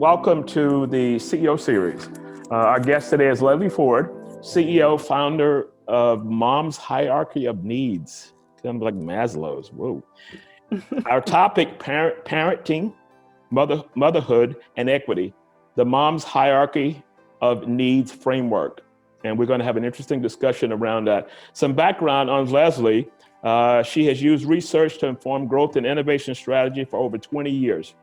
welcome to the CEO series. Our guest today is Leslie Forde, CEO, founder of Mom's Hierarchy of Needs. Kind of like Maslow's, whoa. Our topic, parenting, motherhood, and equity, the Mom's Hierarchy of Needs framework. And we're going to have an interesting discussion around that. Some background on Leslie. She has used research to inform growth and innovation strategy for over 20 years.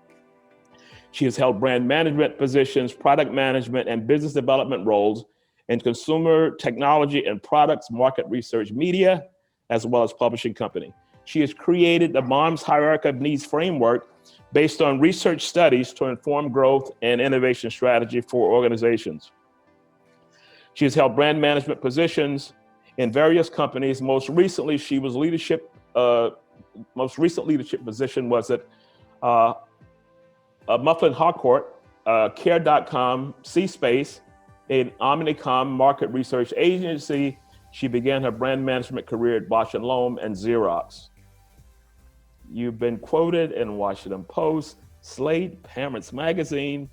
She has held brand management positions, product management, and business development roles in consumer technology and products market research media, as well as publishing company. She has created the Mom's Hierarchy of Needs framework based on research studies to inform growth and innovation strategy for organizations. She has held brand management positions in various companies. Most recent leadership position was at Mufflin Harcourt, Care.com, C-Space, an Omnicom market research agency. She began her brand management career at Bosch & Lomb and Xerox. You've been quoted in Washington Post, Slate, Parents Magazine,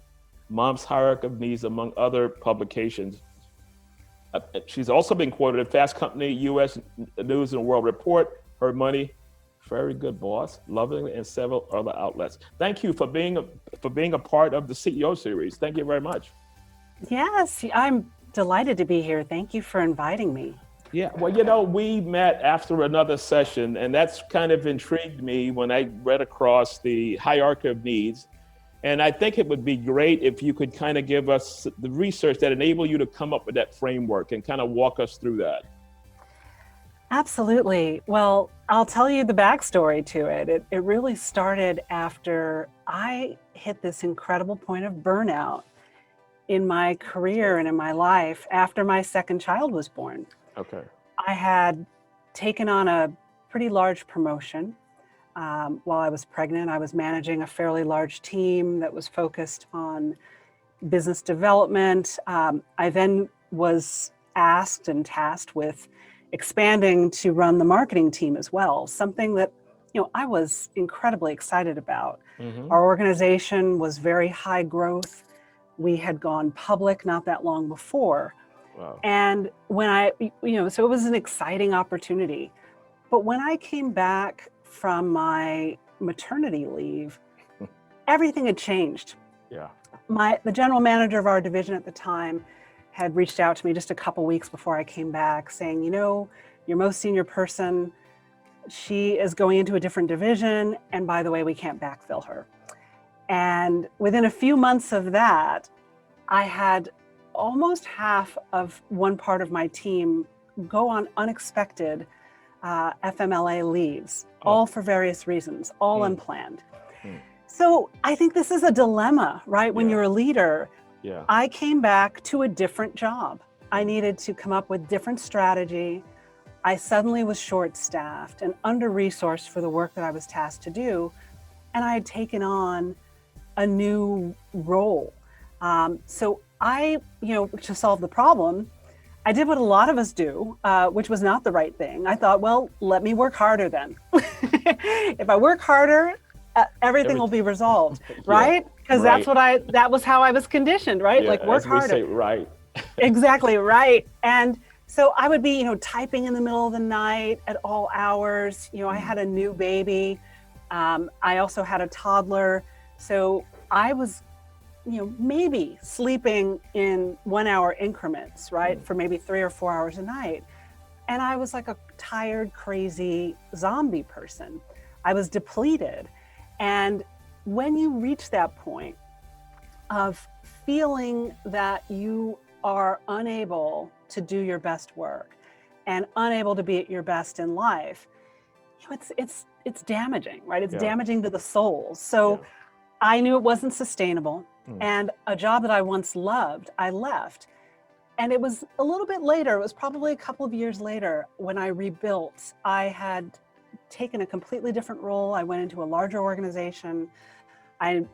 Mom's Hierarchy of Needs, among other publications. She's also been quoted in Fast Company, U.S. News and World Report, Her Money, Very Good Boss, Lovingly, and several other outlets. Thank you for being a part of the CEO series. Thank you very much. Yes, I'm delighted to be here. Thank you for inviting me. Yeah, well, we met after another session, and that's kind of intrigued me when I read across the hierarchy of needs. And I think it would be great if you could kind of give us the research that enabled you to come up with that framework and kind of walk us through that. Absolutely. Well, I'll tell you the backstory to it. It really started after I hit this incredible point of burnout in my career and in my life after my second child was born. Okay. I had taken on a pretty large promotion. While I was pregnant, I was managing a fairly large team that was focused on business development. I then was asked and tasked with expanding to run the marketing team as well, something that I was incredibly excited about. Mm-hmm. Our organization was very high growth. We had gone public not that long before. Wow. And when so it was an exciting opportunity. But when I came back from my maternity leave, everything had changed. Yeah. The general manager of our division at the time had reached out to me just a couple weeks before I came back saying, your most senior person, she is going into a different division. And by the way, we can't backfill her. And within a few months of that, I had almost half of one part of my team go on unexpected FMLA leaves, all for various reasons, all unplanned. So I think this is a dilemma, right? When you're a leader, I came back to a different job. I needed to come up with different strategy. I suddenly was short-staffed and under-resourced for the work that I was tasked to do. And I had taken on a new role. So I, to solve the problem, I did what a lot of us do, which was not the right thing. I thought, well, let me work harder then. If I work harder, everything will be resolved, right? Because that was how I was conditioned, right? Yeah, like work harder. Say, right. Exactly, right. And so I would be, typing in the middle of the night at all hours. I had a new baby. I also had a toddler. So I was maybe sleeping in 1 hour increments, right? For maybe 3 or 4 hours a night. And I was like a tired, crazy zombie person. I was depleted. And when you reach that point of feeling that you are unable to do your best work and unable to be at your best in life, it's damaging, right? It's damaging to the soul. So I knew it wasn't sustainable. And a job that I once loved, I left. And it was a little bit later, it was probably a couple of years later, when I rebuilt. I had taken a completely different role. I went into a larger organization. I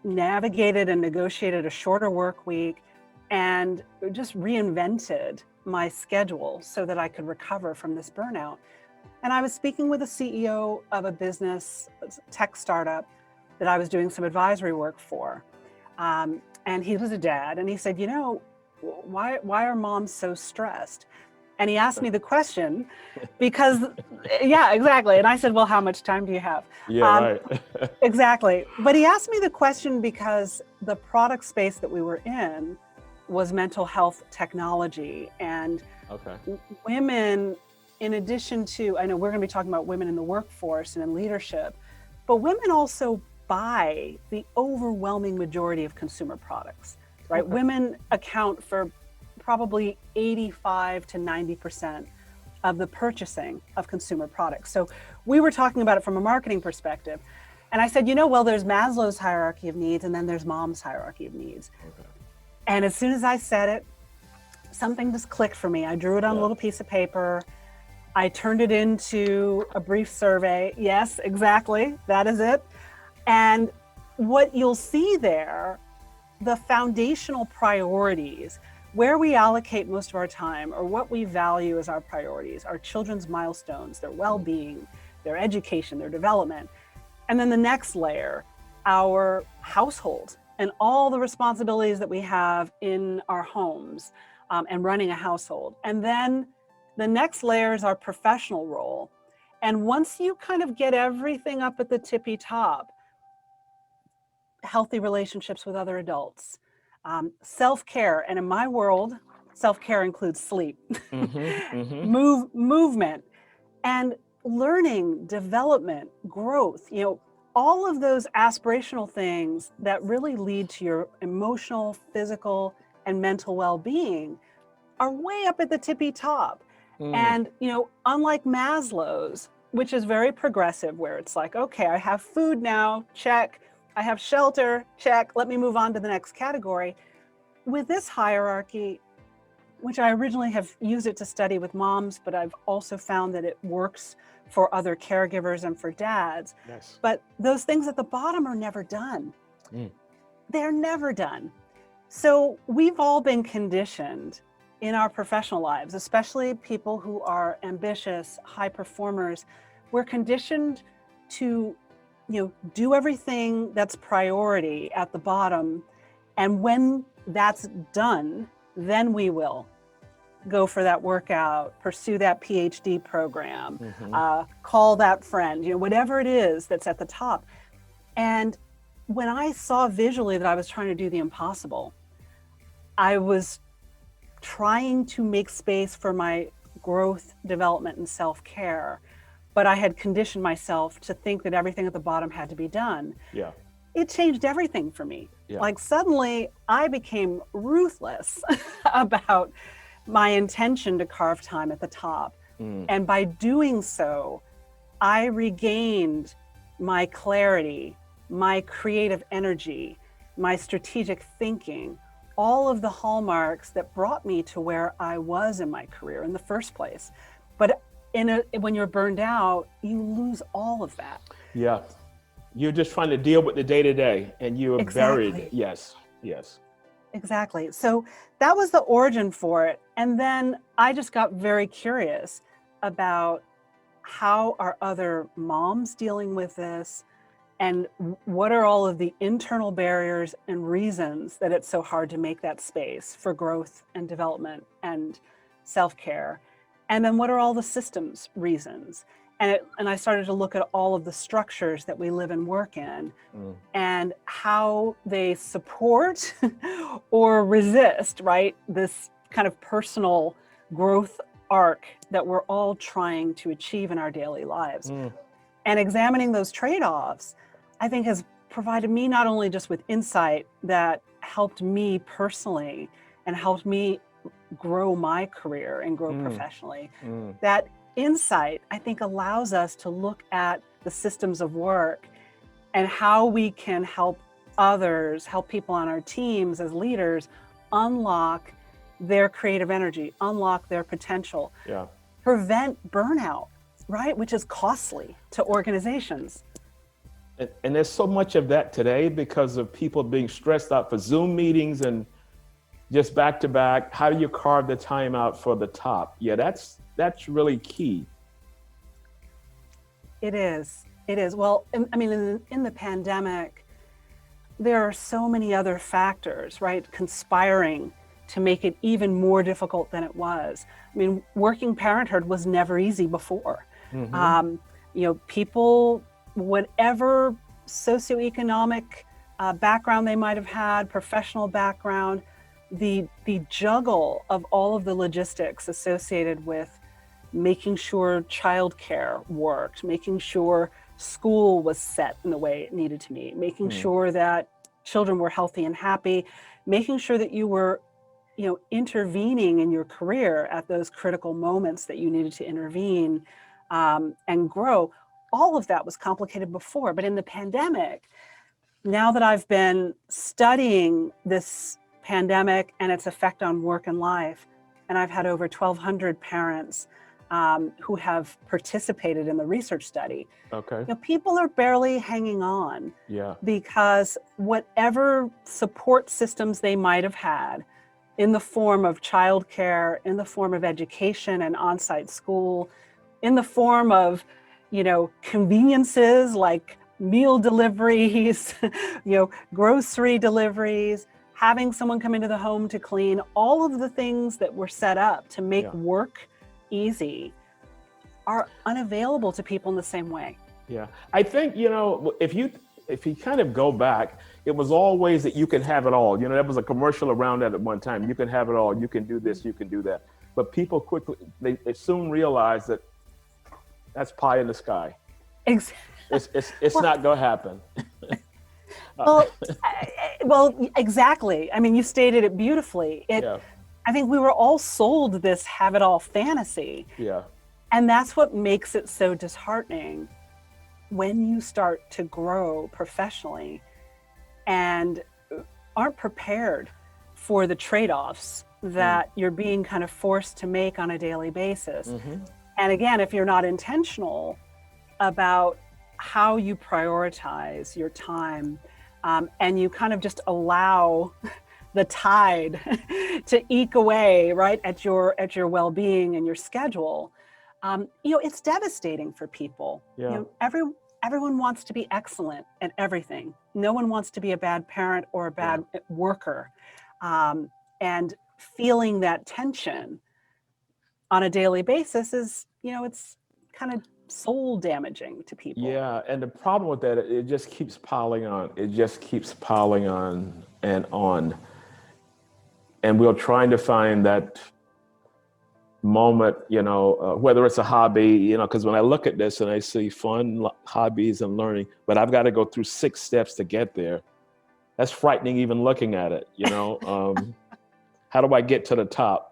navigated and negotiated a shorter work week and just reinvented my schedule so that I could recover from this burnout. And I was speaking with a CEO of a business tech startup that I was doing some advisory work for. And he was a dad, and he said, why are moms so stressed? And he asked me the question because, yeah, exactly. And I said, well, how much time do you have? Yeah, right. Exactly. But he asked me the question because the product space that we were in was mental health technology. And Okay. women, in addition to, I know we're going to be talking about women in the workforce and in leadership, but women also buy the overwhelming majority of consumer products, right? Okay. Women account for probably 85 to 90% of the purchasing of consumer products. So we were talking about it from a marketing perspective. And I said, well, there's Maslow's hierarchy of needs, and then there's mom's hierarchy of needs. Okay. And as soon as I said it, something just clicked for me. I drew it on a little piece of paper. I turned it into a brief survey. Yes, exactly. That is it. And what you'll see there, the foundational priorities, where we allocate most of our time, or what we value as our priorities, our children's milestones, their well-being, their education, their development. And then the next layer, our household and all the responsibilities that we have in our homes, and running a household. And then the next layer is our professional role. And once you kind of get everything up at the tippy top, healthy relationships with other adults, self-care, and in my world, self-care includes sleep, movement, and learning, development, growth, all of those aspirational things that really lead to your emotional, physical, and mental well-being are way up at the tippy top. And, unlike Maslow's, which is very progressive, where it's like, okay, I have food now, check. I have shelter, check. Let me move on to the next category. With this hierarchy, which I originally have used it to study with moms, but I've also found that it works for other caregivers and for dads. Yes. But those things at the bottom are never done. They're never done. So we've all been conditioned in our professional lives, especially people who are ambitious, high performers. We're conditioned to, do everything that's priority at the bottom. And when that's done, then we will go for that workout, pursue that PhD program, call that friend, whatever it is that's at the top. And when I saw visually that I was trying to do the impossible, I was trying to make space for my growth, development, and self-care, but I had conditioned myself to think that everything at the bottom had to be done. Yeah. It changed everything for me. Yeah. Like suddenly I became ruthless about my intention to carve time at the top. And by doing so, I regained my clarity, my creative energy, my strategic thinking, all of the hallmarks that brought me to where I was in my career in the first place. But when you're burned out, you lose all of that. Yeah. You're just trying to deal with the day-to-day, and you are buried. Yes. Exactly. So that was the origin for it. And then I just got very curious about how are other moms dealing with this, and what are all of the internal barriers and reasons that it's so hard to make that space for growth and development and self-care. And then what are all the systems reasons? And I started to look at all of the structures that we live and work in, and how they support or resist, right? This kind of personal growth arc that we're all trying to achieve in our daily lives. And examining those trade-offs, I think, has provided me not only just with insight that helped me personally and helped me grow my career and grow professionally. That insight, I think, allows us to look at the systems of work and how we can help others, help people on our teams as leaders, unlock their creative energy, unlock their potential, prevent burnout, right? Which is costly to organizations. And there's so much of that today because of people being stressed out for Zoom meetings and just back to back. How do you carve the time out for the top? Yeah, that's really key. It is. Well, I mean, in the pandemic, there are so many other factors, right, conspiring to make it even more difficult than it was. I mean, working parenthood was never easy before. People, whatever socioeconomic background they might have had, professional background, the juggle of all of the logistics associated with making sure childcare worked, making sure school was set in the way it needed to be, making sure that children were healthy and happy, making sure that you were, intervening in your career at those critical moments that you needed to intervene and grow. All of that was complicated before, but in the pandemic, now that I've been studying this pandemic and its effect on work and life, and I've had over 1,200 parents who have participated in the research study. Okay. People are barely hanging on. Yeah. Because whatever support systems they might have had in the form of childcare, in the form of education and on-site school, in the form of, conveniences like meal deliveries, grocery deliveries, having someone come into the home to clean, all of the things that were set up to make work easy are unavailable to people in the same way. Yeah, I think, if you kind of go back, it was always that you can have it all. There was a commercial around that at one time. You can have it all. You can do this. You can do that. But people quickly, they soon realized that that's pie in the sky. Exactly. It's not going to happen. Well, exactly. I mean, you stated it beautifully. I think we were all sold this have it all fantasy. Yeah. And that's what makes it so disheartening when you start to grow professionally and aren't prepared for the trade-offs that you're being kind of forced to make on a daily basis. And again, if you're not intentional about how you prioritize your time, and you kind of just allow the tide to eke away, right, at your well-being and your schedule, it's devastating for people. Yeah. Everyone wants to be excellent at everything. No one wants to be a bad parent or a bad worker. And feeling that tension on a daily basis is, it's kind of soul damaging to people. Yeah, and the problem with that, it just keeps piling on. It just keeps piling on and on. And we're trying to find that moment, whether it's a hobby, because when I look at this and I see fun hobbies and learning, but I've got to go through 6 steps to get there. That's frightening even looking at it, How do I get to the top?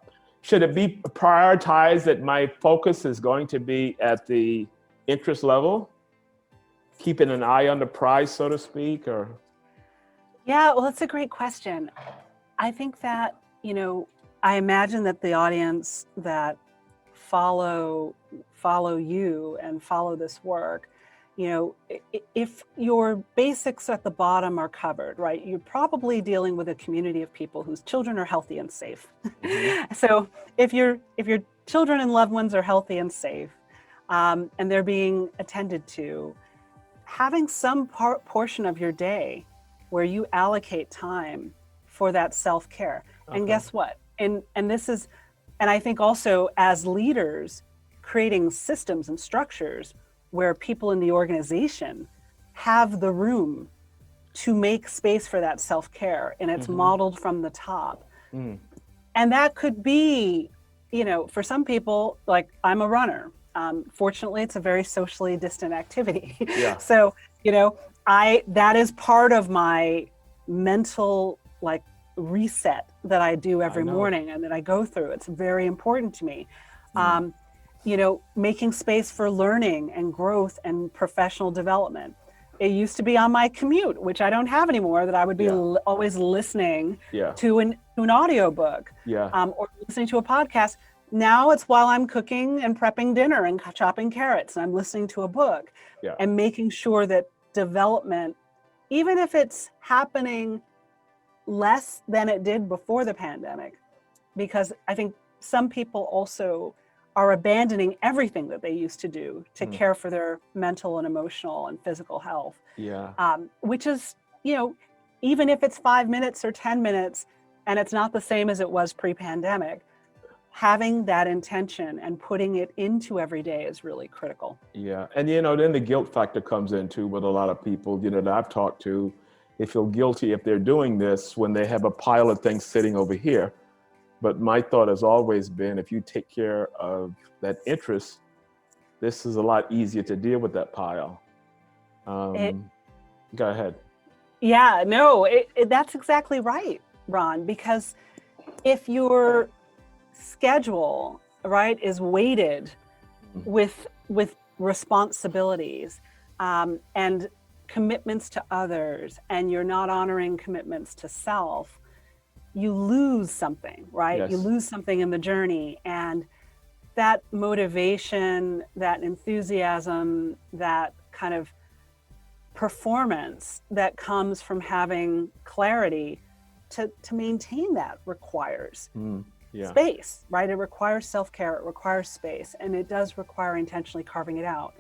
Should it be prioritized that my focus is going to be at the interest level? Keeping an eye on the prize, so to speak, or? Yeah, well, that's a great question. I think that, I imagine that the audience that follow you and follow this work, if your basics at the bottom are covered, right, you're probably dealing with a community of people whose children are healthy and safe. So if your children and loved ones are healthy and safe, and they're being attended to, having some portion of your day where you allocate time for that self-care. Okay. And guess what? And I think also as leaders, creating systems and structures where people in the organization have the room to make space for that self-care, and it's modeled from the top. And that could be, for some people, like I'm a runner. Fortunately, it's a very socially distant activity. Yeah. So, that is part of my mental reset that I do every morning and that I go through. It's very important to me. Making space for learning and growth and professional development. It used to be on my commute, which I don't have anymore, that I would be always listening to an audiobook or listening to a podcast. Now it's while I'm cooking and prepping dinner and chopping carrots and I'm listening to a book and making sure that development, even if it's happening less than it did before the pandemic, because I think some people also are abandoning everything that they used to do to care for their mental and emotional and physical health. Which is, even if it's 5 minutes or 10 minutes, and it's not the same as it was pre-pandemic, having that intention and putting it into every day is really critical. Yeah. And, you know, then the guilt factor comes in too with a lot of people, you know, that I've talked to. They feel guilty if they're doing this when they have a pile of things sitting over here. But my thought has always been, if you take care of that interest, this is a lot easier to deal with that pile. Go ahead. Yeah, no, that's exactly right, Ron, because if your schedule, right, is weighted with responsibilities and commitments to others, and you're not honoring commitments to self, you lose something, right? Yes. You lose something in the journey, and that motivation, that enthusiasm, that kind of performance that comes from having clarity to maintain that requires space, right? It requires self-care, it requires space, and it does require intentionally carving it out.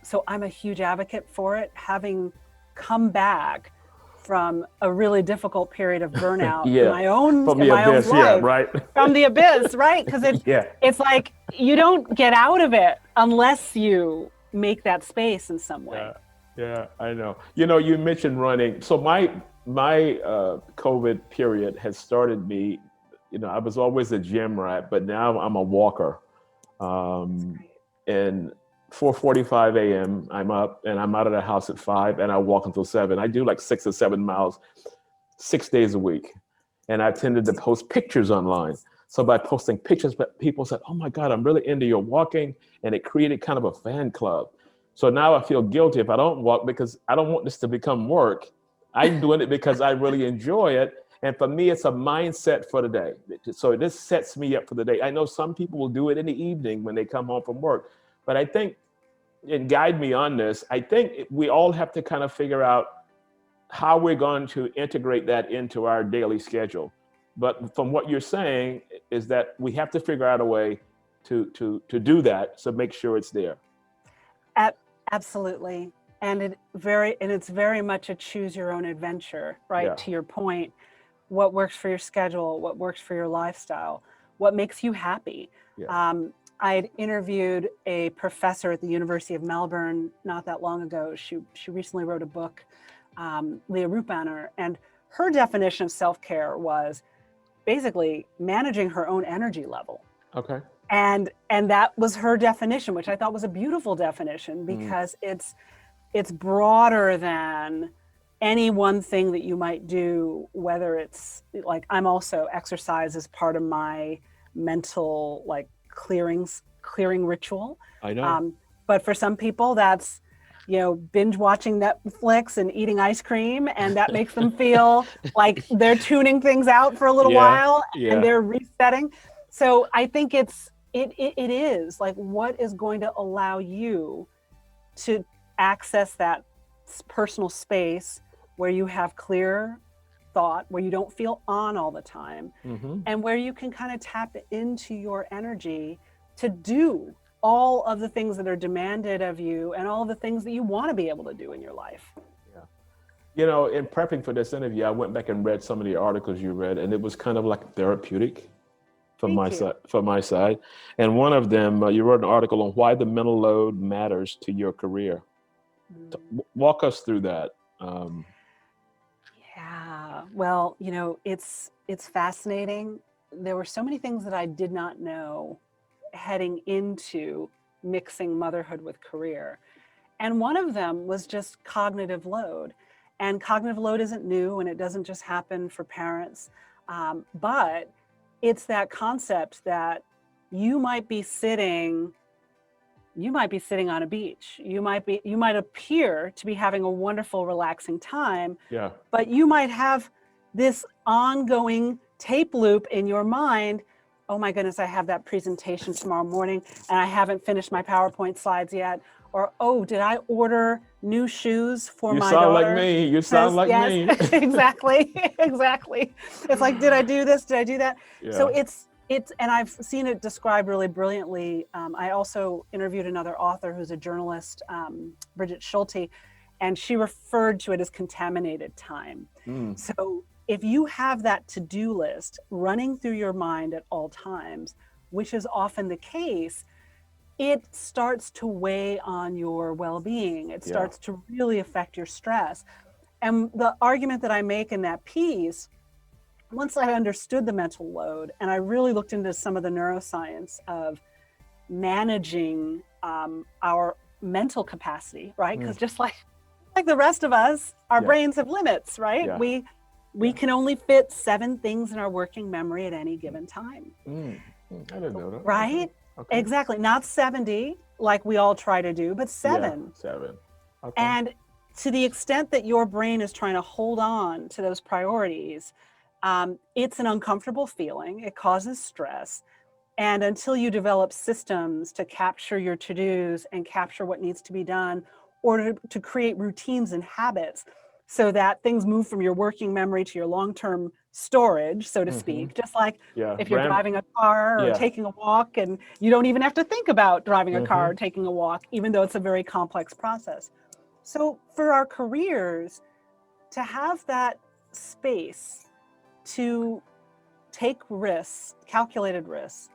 So I'm a huge advocate for it, having come back from a really difficult period of burnout in my own life, right? From the abyss, right? Because it's like you don't get out of it unless you make that space in some way. Yeah, I know. You know, you mentioned running. So my COVID period has started me, you know, I was always a gym rat, but now I'm a walker. And 4:45 a.m. I'm up and I'm out of the house at 5 and I walk until 7. I do like 6 or 7 miles 6 days a week. And I tended to post pictures online. So by posting pictures, people said, oh my God, I'm really into your walking. And it created kind of a fan club. So now I feel guilty if I don't walk because I don't want this to become work. I'm doing it because I really enjoy it. And for me, it's a mindset for the day. So this sets me up for the day. I know some people will do it in the evening when they come home from work. But I think, and guide me on this, I think we all have to kind of figure out how we're going to integrate that into our daily schedule. But from what you're saying is that we have to figure out a way to do that. So make sure it's there. Absolutely. And it's very much a choose your own adventure, right? Yeah. To your point, what works for your schedule, what works for your lifestyle, what makes you happy. Yeah. I had interviewed a professor at the University of Melbourne not that long ago. She recently wrote a book, Leah Rupaner, and her definition of self-care was basically managing her own energy level. Okay. And that was her definition, which I thought was a beautiful definition because it's broader than any one thing that you might do, whether it's like, I'm also exercise as part of my mental like clearing ritual. I know. But for some people that's, you know, binge watching Netflix and eating ice cream, and that makes them feel like they're tuning things out for a little while and they're resetting. So I think it is like, what is going to allow you to access that personal space where you have clear thought, where you don't feel on all the time, and where you can kind of tap into your energy to do all of the things that are demanded of you and all the things that you want to be able to do in your life. Yeah. You know, in prepping for this interview, I went back and read some of the articles you read, and it was kind of like therapeutic from my side. And one of them, you wrote an article on why the mental load matters to your career. Walk us through that. Yeah, well, you know, it's fascinating. There were so many things that I did not know heading into mixing motherhood with career. And one of them was just cognitive load. And cognitive load isn't new, and it doesn't just happen for parents. But it's that concept that you might be sitting on a beach. You might appear to be having a wonderful, relaxing time. Yeah. But you might have this ongoing tape loop in your mind. Oh my goodness, I have that presentation tomorrow morning and I haven't finished my PowerPoint slides yet. Or, oh, did I order new shoes for my daughter? You sound like me. You sound like me. Exactly. It's like, did I do this? Did I do that? Yeah. So it's, and I've seen it described really brilliantly. I also interviewed another author who's a journalist, Bridget Schulte, And she referred to it as contaminated time. Mm. So if you have that to-do list running through your mind at all times, which is often the case, it starts to weigh on your well-being. It starts to really affect your stress. And the argument that I make in that piece, once I understood the mental load and I really looked into some of the neuroscience of managing our mental capacity, right? Because just like the rest of us, our brains have limits, right? Yeah. We can only fit 7 things in our working memory at any given time. I didn't know that. Right? Okay. Exactly. Not 70 like we all try to do, but 7. Yeah, 7. Okay. And to the extent that your brain is trying to hold on to those priorities, it's an uncomfortable feeling. It causes stress. And until you develop systems to capture your to-dos and capture what needs to be done, or to create routines and habits so that things move from your working memory to your long-term storage, so to speak, just like if you're driving a car or taking a walk, and you don't even have to think about driving a car or taking a walk, even though it's a very complex process. So for our careers, to have that space to take risks, calculated risks,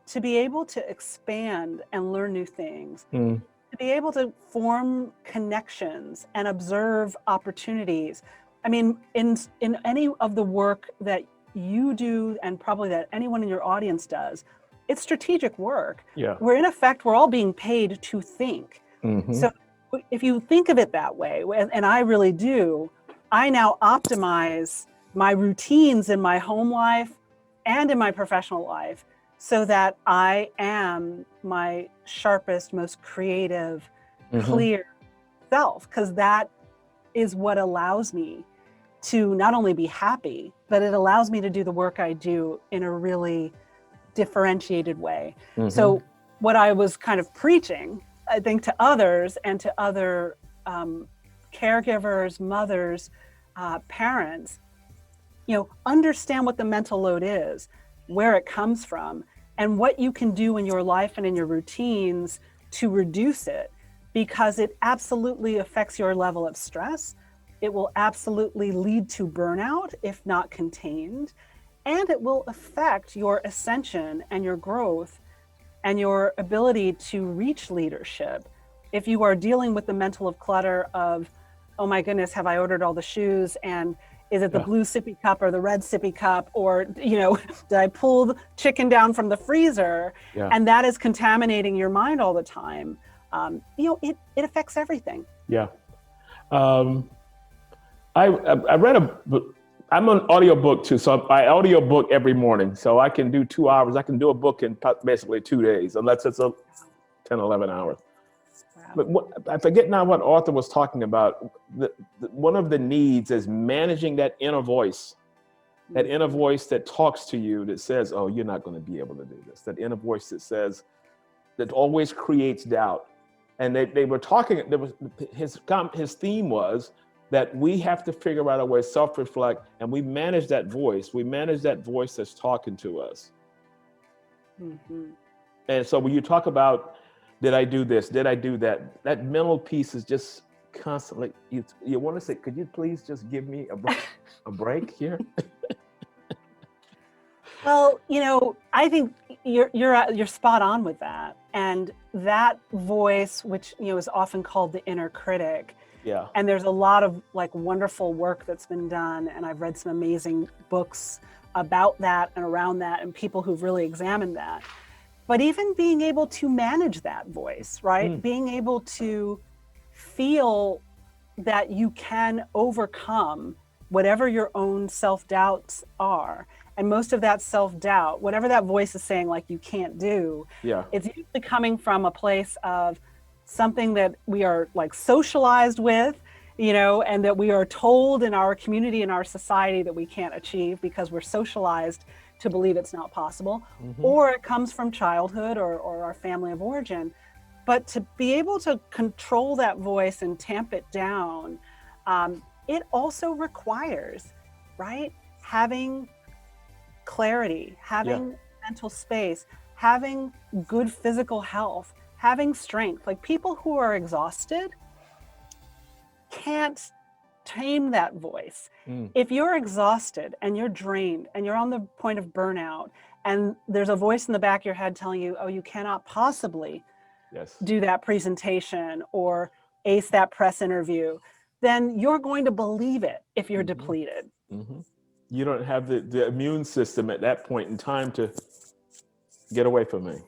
to be able to expand and learn new things, to be able to form connections and observe opportunities. I mean, in any of the work that you do, and probably that anyone in your audience does, it's strategic work. Yeah. Where in effect, we're all being paid to think. So if you think of it that way, and I really do, I now optimize my routines in my home life and in my professional life so that I am my sharpest, most creative, clear self, because that is what allows me to not only be happy, but it allows me to do the work I do in a really differentiated way. So what I was kind of preaching, I think, to others and to other caregivers, mothers, parents, understand what the mental load is, where it comes from, and what you can do in your life and in your routines to reduce it, because it absolutely affects your level of stress. It will absolutely lead to burnout if not contained, and it will affect your ascension and your growth and your ability to reach leadership. If you are dealing with the mental clutter of, oh my goodness, have I ordered all the shoes? And is it the blue sippy cup or the red sippy cup? Or, did I pull the chicken down from the freezer? And that is contaminating your mind all the time. It affects everything. Yeah. I read a book. I'm an audiobook too. So I audiobook every morning. So I can do 2 hours. I can do a book in basically 2 days, unless it's 10, 11 hours. But I forget now what author was talking about. One of the needs is managing that inner voice that talks to you, that says, oh, you're not going to be able to do this. That inner voice that always creates doubt. And they were talking, his theme was that we have to figure out a way to self-reflect, and we manage that voice. We manage that voice that's talking to us. And so when you talk about, did I do this? Did I do that? That mental piece is just constantly, you want to say, could you please just give me a break here? Well, I think you're spot on with that. And that voice, which, is often called the inner critic. Yeah. And there's a lot of wonderful work that's been done. And I've read some amazing books about that and around that, and people who've really examined that. But even being able to manage that voice, right? Being able to feel that you can overcome whatever your own self-doubts are. And most of that self-doubt, whatever that voice is saying, you can't do, it's usually coming from a place of something that we are socialized with, and that we are told in our community, in our society, that we can't achieve because we're socialized to believe it's not possible, or it comes from childhood or our family of origin. But to be able to control that voice and tamp it down, it also requires, right, having clarity, having mental space, having good physical health, having strength. People who are exhausted, can't tame that voice. Mm. If you're exhausted and you're drained and you're on the point of burnout, and there's a voice in the back of your head telling you, oh, you cannot possibly Yes. do that presentation or ace that press interview, then you're going to believe it if you're depleted. Mm-hmm. You don't have the immune system at that point in time to get away from me.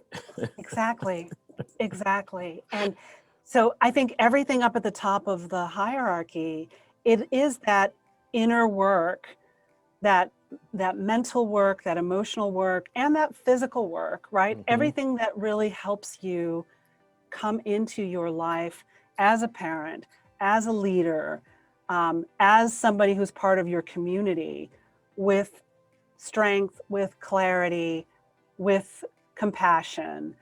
Exactly. Exactly. And so I think everything up at the top of the hierarchy, it is that inner work, that mental work, that emotional work, and that physical work, right? Everything that really helps you come into your life as a parent, as a leader, as somebody who's part of your community, with strength, with clarity, with compassion,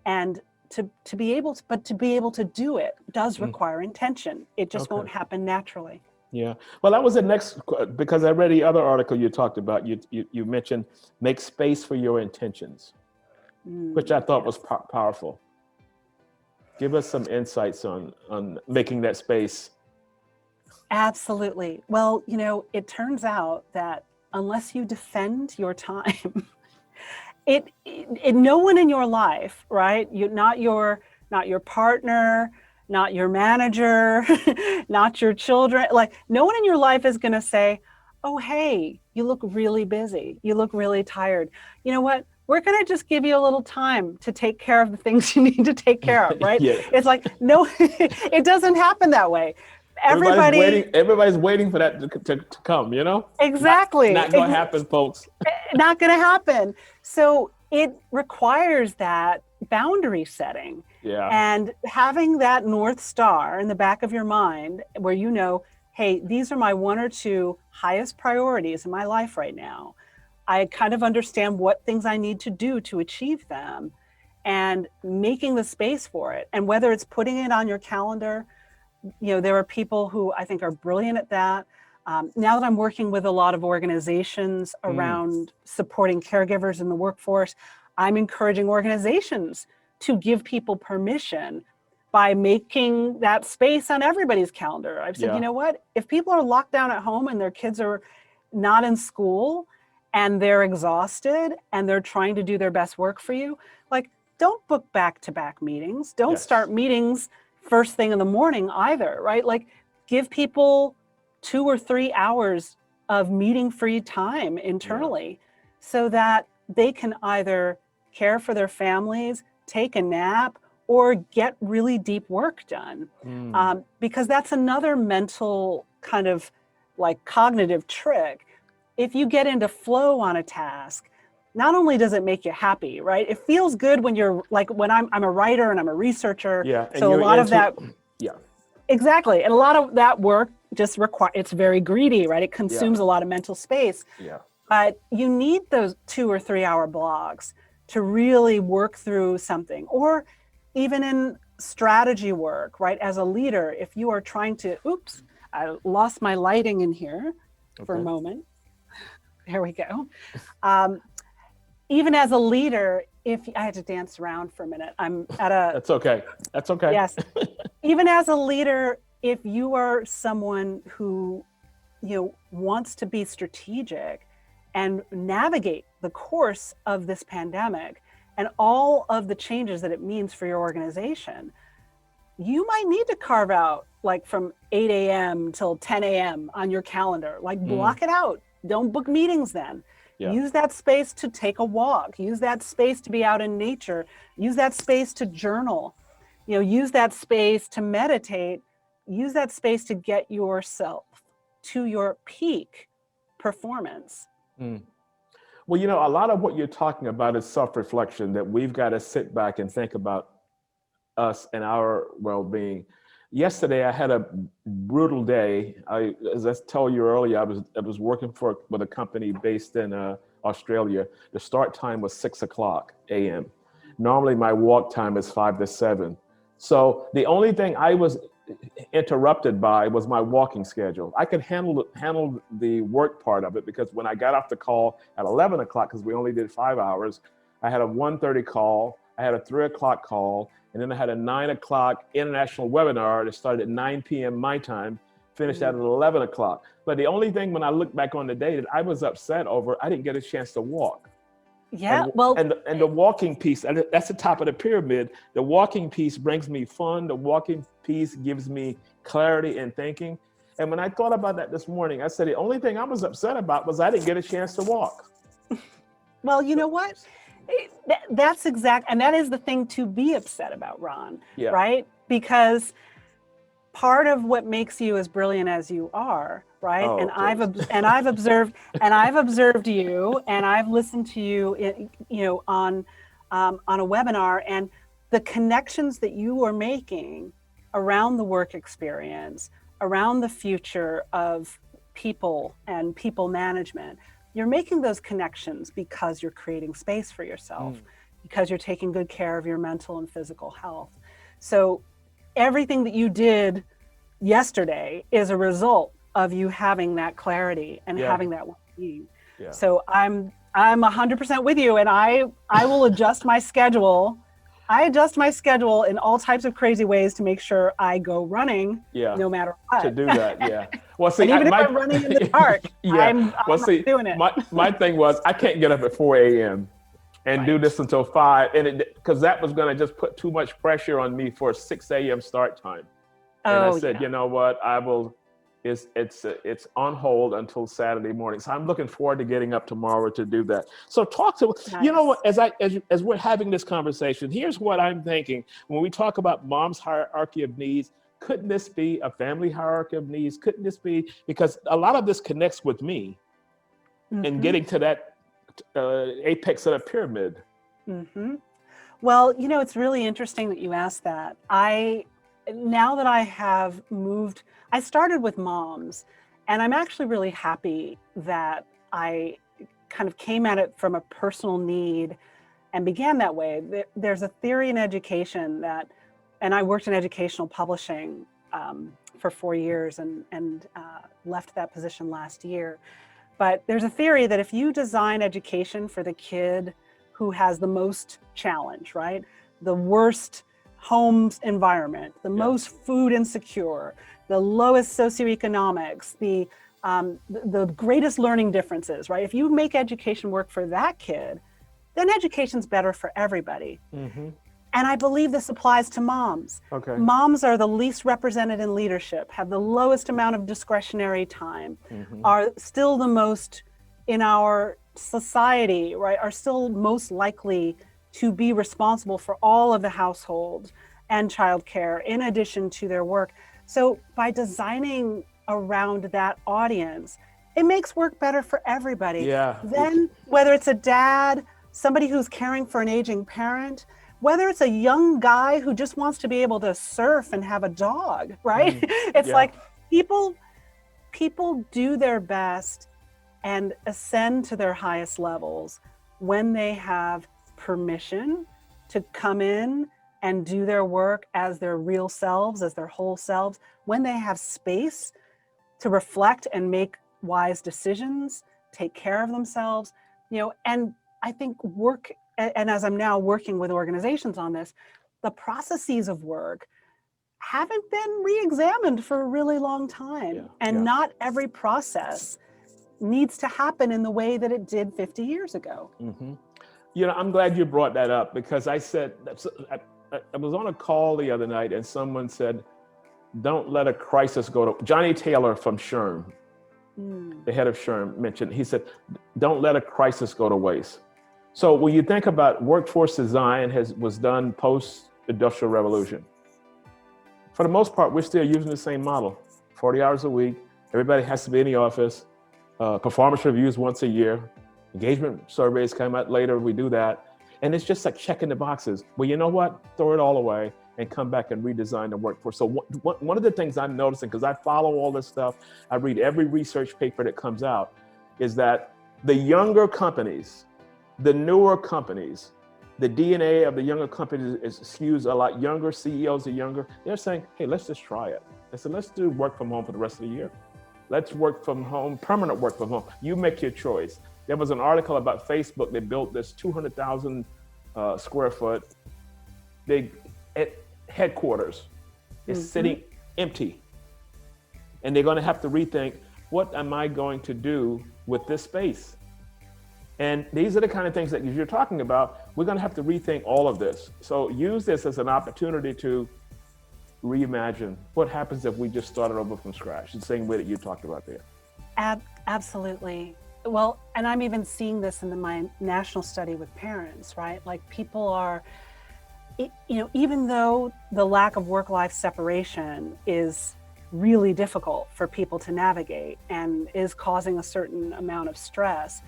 and to be able to do it does require intention. It just won't happen naturally. Yeah. Well, that was the next, because I read the other article you talked about. You mentioned make space for your intentions, which I thought was powerful. Give us some insights on making that space. Absolutely. Well, it turns out that unless you defend your time, it no one in your life, right? Not your partner, not your manager, not your children. Like, no one in your life is going to say, oh, hey, you look really busy. You look really tired. You know what? We're going to just give you a little time to take care of the things you need to take care of, right? Yeah. It's like, no, it doesn't happen that way. Everybody's waiting for that to come, Exactly. Not going to happen, folks. Not going to happen. So it requires that boundary setting. Yeah. And having that North Star in the back of your mind where hey, these are my one or two highest priorities in my life right now. I kind of understand what things I need to do to achieve them, and making the space for it. And whether it's putting it on your calendar, there are people who I think are brilliant at that. Now that I'm working with a lot of organizations around supporting caregivers in the workforce, I'm encouraging organizations to give people permission by making that space on everybody's calendar. I've said, you know what? If people are locked down at home and their kids are not in school and they're exhausted and they're trying to do their best work for you, like, don't book back-to-back meetings. Don't start meetings first thing in the morning either, right? Like, give people 2 or 3 hours of meeting-free time internally so that they can either care for their families, take a nap, or get really deep work done. Because that's another mental kind of like cognitive trick. If you get into flow on a task, not only does it make you happy, right? It feels good when you're like, when I'm a writer and I'm a researcher. Yeah. So a lot of that. Yeah. Exactly. And a lot of that work just it's very greedy, right? It consumes a lot of mental space. Yeah. But you need those 2 or 3 hour blogs to really work through something, or even in strategy work, right? As a leader, if you are trying to, I lost my lighting in here for a moment. There we go. Even as a leader, if I had to dance around for a minute, I'm at a... That's okay. That's okay. Yes. Even as a leader, if you are someone who, wants to be strategic and navigate the course of this pandemic and all of the changes that it means for your organization, you might need to carve out like from 8 a.m. till 10 a.m. on your calendar, like block it out. Don't book meetings then. Yeah. Use that space to take a walk. Use that space to be out in nature. Use that space to journal. Use that space to meditate. Use that space to get yourself to your peak performance. Well, a lot of what you're talking about is self-reflection, that we've got to sit back and think about us and our well-being. Yesterday, I had a brutal day. As I told you earlier, I was working with a company based in Australia. The start time was 6:00 a.m. Normally, my walk time is 5 to 7. So the only thing I was interrupted by was my walking schedule. I could handle the work part of it, because when I got off the call at 11 o'clock, because we only did 5 hours, I had a 1:30 call I had a 3 o'clock call, and then I had a 9 o'clock international webinar that started at 9 p.m. my time, finished at 11 o'clock. But the only thing when I look back on the day that I was upset over, I didn't get a chance to walk. Yeah, And the walking piece, that's the top of the pyramid. The walking piece brings me fun. The walking piece gives me clarity in thinking. And when I thought about that this morning, I said, the only thing I was upset about was I didn't get a chance to walk. Well, you know what? That's exact. And that is the thing to be upset about, Ron, right? Because part of what makes you as brilliant as you are, right? Oh, and I've observed you, and I've listened to you, on a webinar, and the connections that you are making around the work experience, around the future of people and people management. You're making those connections because you're creating space for yourself, because you're taking good care of your mental and physical health. So everything that you did yesterday is a result of you having that clarity and having that well-being. Yeah. So I'm 100% with you, and I will adjust my schedule. I adjust my schedule in all types of crazy ways to make sure I go running, no matter what. To do that, yeah. Well, see, and even if I'm running in the dark, I'm not doing it. My thing was, I can't get up at 4 a.m. and do this until 5, and because that was going to just put too much pressure on me for a 6 a.m. start time. And I said, you know what, I will. It's on hold until Saturday morning. So I'm looking forward to getting up tomorrow to do that. So talk to, you know what, as we're having this conversation, here's what I'm thinking. When we talk about mom's hierarchy of needs, couldn't this be a family hierarchy of needs? Couldn't this be, because a lot of this connects with me and getting to that apex of the pyramid. Well, it's really interesting that you asked that. Now that I have moved, I started with moms, and I'm actually really happy that I kind of came at it from a personal need and began that way. There's a theory in education that, and I worked in educational publishing for 4 years and left that position last year. But there's a theory that if you design education for the kid who has the most challenge, right? The worst homes environment, the most food insecure, the lowest socioeconomics, the greatest learning differences, right? If you make education work for that kid, then education's better for everybody. And I believe this applies to moms. Okay. Moms are the least represented in leadership, have the lowest amount of discretionary time, are still the most in our society, right? Are still most likely to be responsible for all of the household and childcare in addition to their work. So by designing around that audience, it makes work better for everybody. Yeah. Then whether it's a dad, somebody who's caring for an aging parent, whether it's a young guy who just wants to be able to surf and have a dog, right? It's like people do their best and ascend to their highest levels when they have permission to come in and do their work as their real selves, as their whole selves, when they have space to reflect and make wise decisions, take care of themselves, and I think work, and as I'm now working with organizations on this, the processes of work haven't been re-examined for a really long time. Not every process needs to happen in the way that it did 50 years ago. I'm glad you brought that up, because I said, I was on a call the other night and someone said, don't let a crisis go to, Johnny Taylor from SHRM, the head of SHRM mentioned, he said, don't let a crisis go to waste. So when you think about workforce design was done post-industrial revolution. For the most part, we're still using the same model, 40 hours a week, everybody has to be in the office, performance reviews once a year, engagement surveys come out later, we do that. And it's just like checking the boxes. Well, you know what? Throw it all away and come back and redesign the workforce. So one of the things I'm noticing, because I follow all this stuff, I read every research paper that comes out, is that the younger companies, the newer companies, the DNA of the younger companies skews a lot younger, CEOs are younger. They're saying, hey, let's just try it. They said, let's do work from home for the rest of the year. Let's work from home, permanent work from home. You make your choice. There was an article about Facebook. They built this 200,000 square foot they at headquarters is sitting empty, and they're going to have to rethink, what am I going to do with this space? And these are the kind of things that you're talking about. We're going to have to rethink all of this. So use this as an opportunity to reimagine what happens if we just started over from scratch, the same way that you talked about there. Absolutely. Well, and I'm even seeing this in my national study with parents, right? Like people are, even though the lack of work-life separation is really difficult for people to navigate and is causing a certain amount of stress,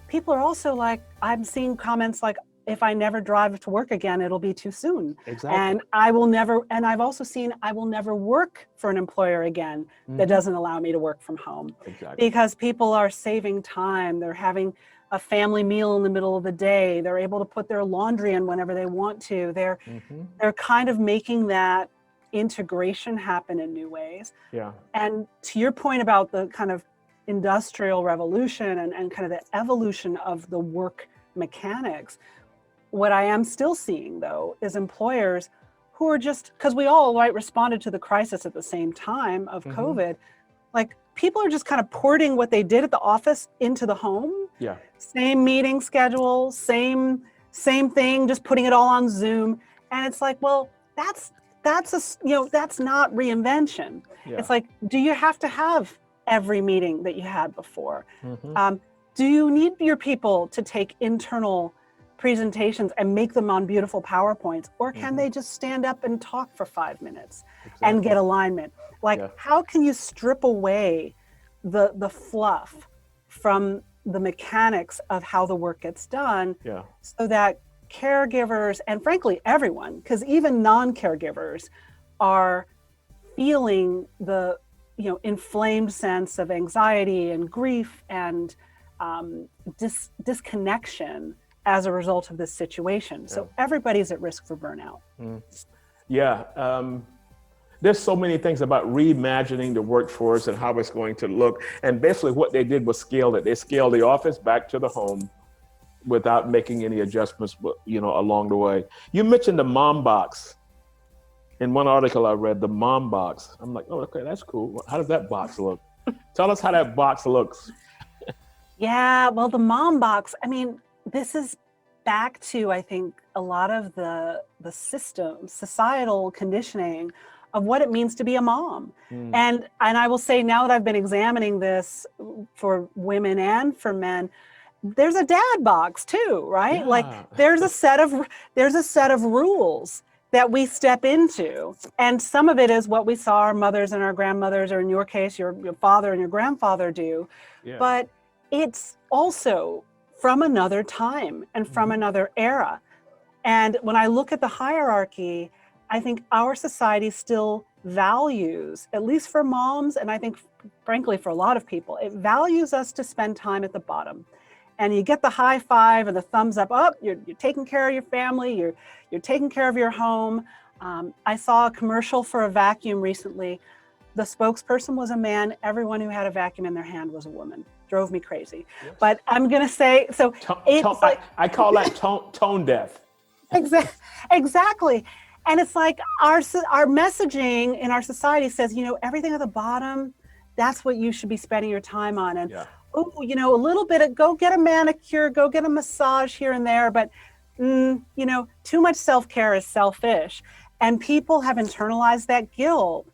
people are also like, I'm seeing comments like, if I never drive to work again, it'll be too soon. Exactly. And I've also seen, I will never work for an employer again that doesn't allow me to work from home. Exactly. Because people are saving time. They're having a family meal in the middle of the day. They're able to put their laundry in whenever they want to. They're kind of making that integration happen in new ways. Yeah. And to your point about the kind of industrial revolution and kind of the evolution of the work mechanics, what I am still seeing, though, is employers who are just, because we all responded to the crisis at the same time of COVID, like people are just kind of porting what they did at the office into the home. Yeah. Same meeting schedule, same thing, just putting it all on Zoom. And it's like, well, that's not reinvention. Yeah. It's like, do you have to have every meeting that you had before? Do you need your people to take internal presentations and make them on beautiful PowerPoints, or can they just stand up and talk for 5 minutes and get alignment? Like, how can you strip away the fluff from the mechanics of how the work gets done, so that caregivers, and frankly everyone, because even non-caregivers are feeling the inflamed sense of anxiety and grief and disconnection as a result of this situation. So everybody's at risk for burnout. There's so many things about reimagining the workforce and how it's going to look. And basically what they did was scale it. They scaled the office back to the home without making any adjustments, along the way. You mentioned the mom box. In one article I read, the mom box. I'm like, oh, okay, that's cool. How does that box look? Tell us how that box looks. Yeah, well, the mom box, I mean, this is back to, I think, a lot of the system, societal conditioning of what it means to be a mom. And I will say, now that I've been examining this for women and for men, there's a dad box too, right? Yeah. Like there's a set of rules that we step into. And some of it is what we saw our mothers and our grandmothers, or in your case, your father and your grandfather do. Yeah. But it's also from another time and from another era. And when I look at the hierarchy, I think our society still values, at least for moms, and I think frankly for a lot of people, it values us to spend time at the bottom. And you get the high five and the thumbs up, you're taking care of your family, you're taking care of your home. I saw a commercial for a vacuum recently. The spokesperson was a man. Everyone who had a vacuum in their hand was a woman. Drove me crazy. Yes. But I'm going to say, so I call that tone deaf. Exactly. And it's like our messaging in our society says, everything at the bottom, that's what you should be spending your time on. And a little bit of, go get a manicure, go get a massage here and there. But, too much self-care is selfish. And people have internalized that guilt.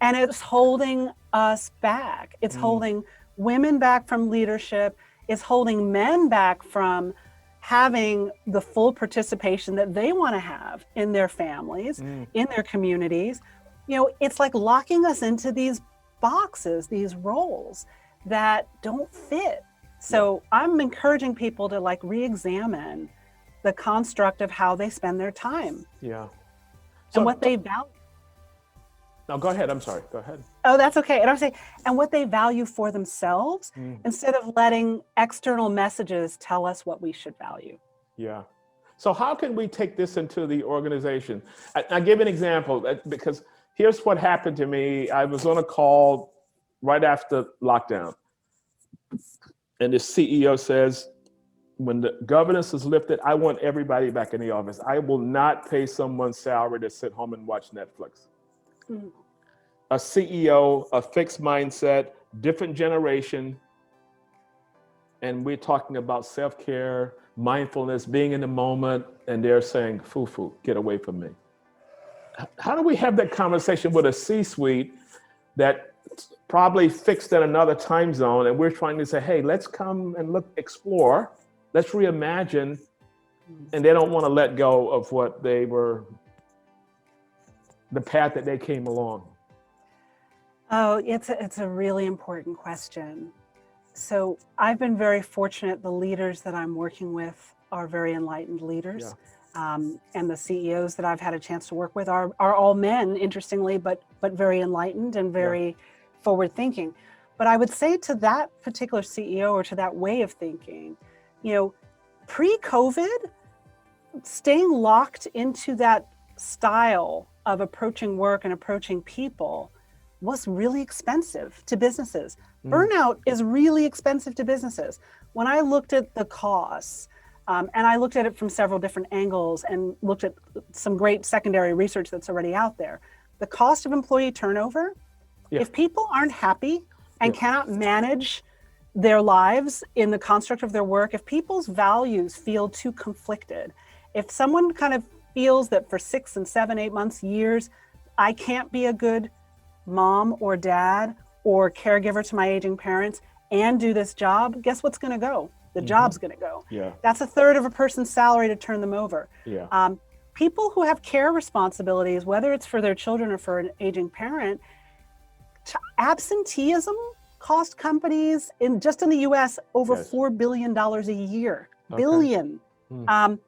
And it's holding us back. It's holding women back from leadership. It's holding men back from having the full participation that they want to have in their families, in their communities. It's like locking us into these boxes, these roles that don't fit. So I'm encouraging people to re-examine the construct of how they spend their time. Yeah. And what they value. No, go ahead. I'm sorry. Go ahead. Oh, that's okay. And I'm saying, and what they value for themselves, instead of letting external messages tell us what we should value. Yeah. So how can we take this into the organization? I'll give an example, because here's what happened to me. I was on a call right after lockdown, and the CEO says, when the governance is lifted, I want everybody back in the office. I will not pay someone's salary to sit home and watch Netflix. Mm-hmm. A CEO, a fixed mindset, different generation. And we're talking about self-care, mindfulness, being in the moment, and they're saying, foo-foo, get away from me. How do we have that conversation with a C-suite that probably fixed in another time zone, and we're trying to say, hey, let's come and explore, let's reimagine, and they don't want to let go of what they were, the path that they came along? Oh, it's a really important question. So I've been very fortunate. The leaders that I'm working with are very enlightened leaders. Yeah. And the CEOs that I've had a chance to work with are all men, interestingly, but very enlightened and very forward thinking. But I would say to that particular CEO or to that way of thinking, pre-COVID, staying locked into that style of approaching work and approaching people was really expensive to businesses. Burnout is really expensive to businesses. When I looked at the costs, and I looked at it from several different angles and looked at some great secondary research that's already out there, the cost of employee turnover, if people aren't happy and cannot manage their lives in the construct of their work, if people's values feel too conflicted, if someone kind of feels that for 6 and 7, 8 months, years, I can't be a good mom or dad or caregiver to my aging parents and do this job, guess what's going to go? The job's going to go. Yeah. That's a third of a person's salary to turn them over. Yeah. People who have care responsibilities, whether it's for their children or for an aging parent, absenteeism cost companies just in the US over $4 billion a year. Okay. Billion. And